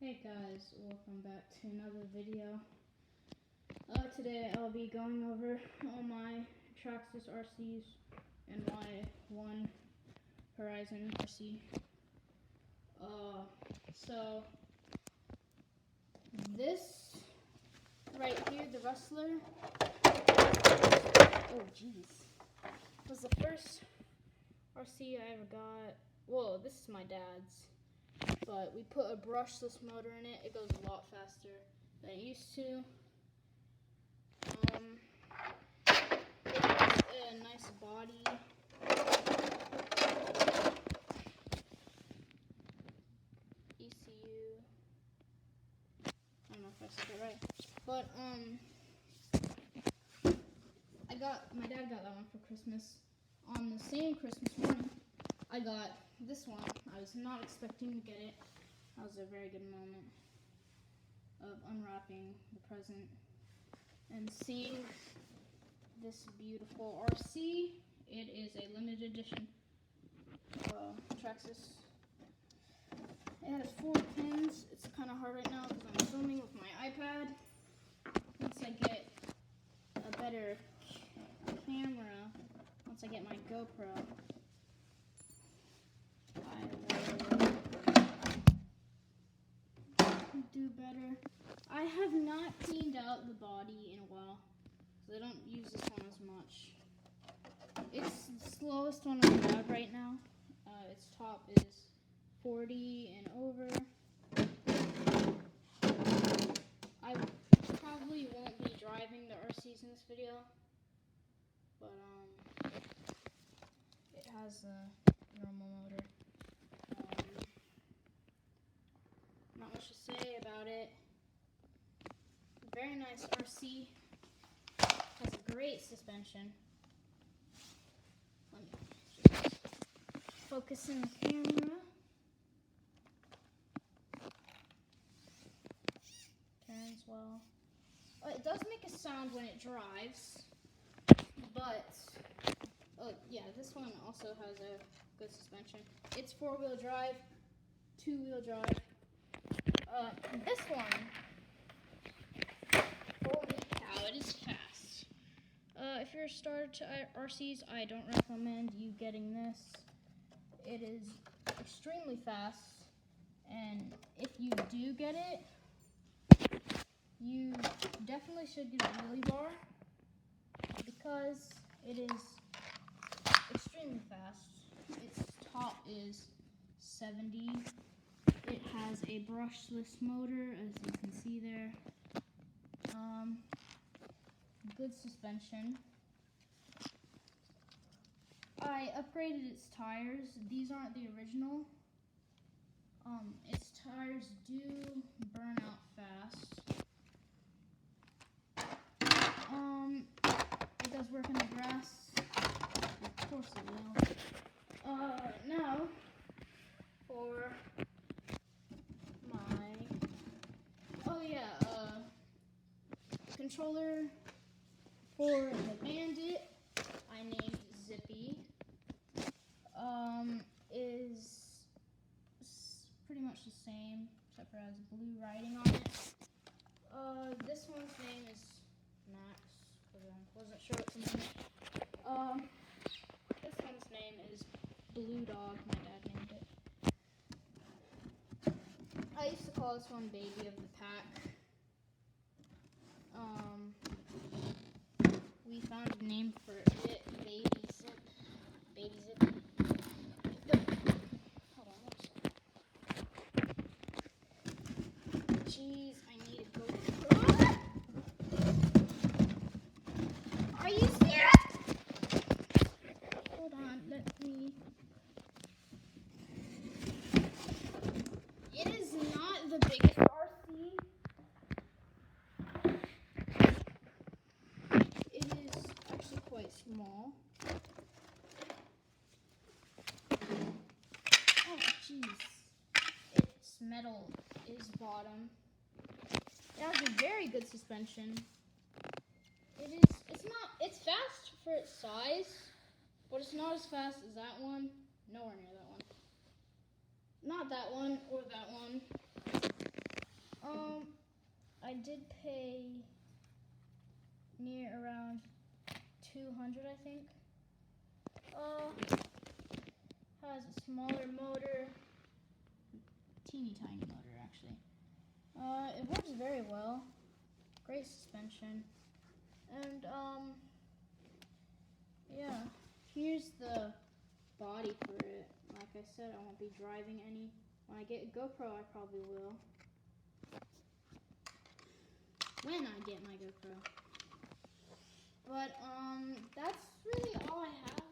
Hey guys, welcome back to another video. Today I'll be going over all my Traxxas RCs and my one Horizon RC. So this right here, the Rustler, oh jeez, was the first RC I ever got. Whoa, this is my dad's. But we put a brushless motor in it. It goes a lot faster than it used to. It has a nice body. ECU. I don't know if I said it right. But my dad got that one for Christmas. On the same Christmas morning, I got this one. I was not expecting to get it. That was a very good moment of unwrapping the present and seeing this beautiful RC. It is a limited edition Traxxas. It has 4 pins. It's kind of hard right now because I'm filming with my iPad. Once I get a better camera, once I get my GoPro, I will do better. I have not cleaned out the body in a while, so I don't use this one as much. It's the slowest one I have right now. Its top is 40 and over. I probably won't be driving the RCs in this video, but it has a normal motor. Not much to say about it. Very nice RC. Has a great suspension. Let me just focus in the camera. Turns well. It does make a sound when it drives, but yeah, this one also has a good suspension. It's 4-wheel drive, 2-wheel drive. This one, holy cow, it is fast. If you're a starter to RCs, I don't recommend you getting this. It is extremely fast, and if you do get it, you definitely should get a wheelie bar because it is extremely fast. Its top is 70. It has a brushless motor, as you can see there. Good suspension. I upgraded its tires. These aren't the original. Its tires do burn out fast. It does work in the grass. Of course it will. Now, for controller for the Bandit, I named Zippy. Is pretty much the same, except for it has blue writing on it. This one's name is Max, because I wasn't sure what to name it. This one's name is Blue Dog. My dad named it. I used to call this one Baby of the Pack. We found a name for it, Baby Zip. Baby Zip. Hold on, one second. Jeez, I need to go. Are you serious? Hold on, let me. It is not the biggest RC. Quite small. Oh jeez. Its metal is bottom. It has a very good suspension. It's fast for its size, but it's not as fast as that one. Nowhere near that one. Not that one or that one. did pay near around 200, I think. Has a smaller motor, teeny tiny motor actually. It works very well. Great suspension, and yeah. Here's the body for it. Like I said, I won't be driving any. When I get a GoPro, I probably will. When I get my GoPro. But that's really all I have